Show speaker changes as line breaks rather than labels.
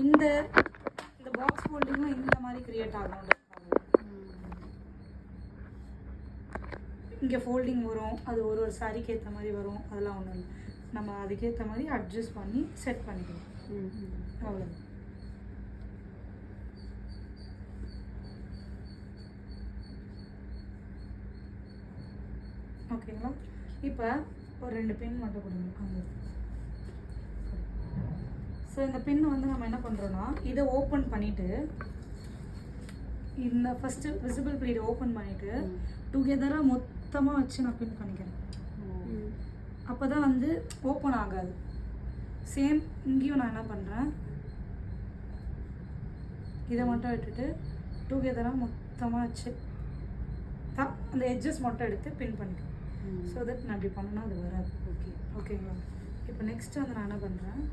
இந்த இந்த பாக்ஸ் ஃபோல்டிங்கும் இந்த மாதிரி கிரியேட் ஆகும். இங்கே ஃபோல்டிங் வரும், அது ஒரு ஒரு சாரிக்கு ஏற்ற மாதிரி வரும். அதெல்லாம் ஒன்றும் இல்லை, நம்ம அதுக்கேற்ற மாதிரி அட்ஜஸ்ட் பண்ணி செட் பண்ணிக்கலாம். அவ்வளோ. ஓகேங்களா? இப்போ ஒரு 2 பின் மட்டும் கொடுங்க. ஸோ இந்த பின் வந்து நம்ம என்ன பண்ணுறோன்னா, இதை ஓப்பன் பண்ணிவிட்டு இந்த ஃபஸ்ட்டு விசிபிள் ப்ளீடை ஓப்பன் பண்ணிவிட்டு டுகெதராக மொத்தமாக வச்சு நான் பின் பண்ணிக்கிறேன். அப்போ தான் வந்து ஓப்பன் ஆகாது. சேம் இங்கேயும் நான் என்ன பண்ணுறேன், இதை மட்டும் விட்டுட்டு டுகெதராக மொத்தமாக வச்சு தான் அந்த எட்ஜஸ் மட்டும் எடுத்து பின் பண்ணிக்கிறேன். ஸோ தட் நான் இப்படி பண்ணனா அது வராது. ஓகேங்களா? இப்போ நெக்ஸ்ட்டு வந்து நான் என்ன பண்ணுறேன்,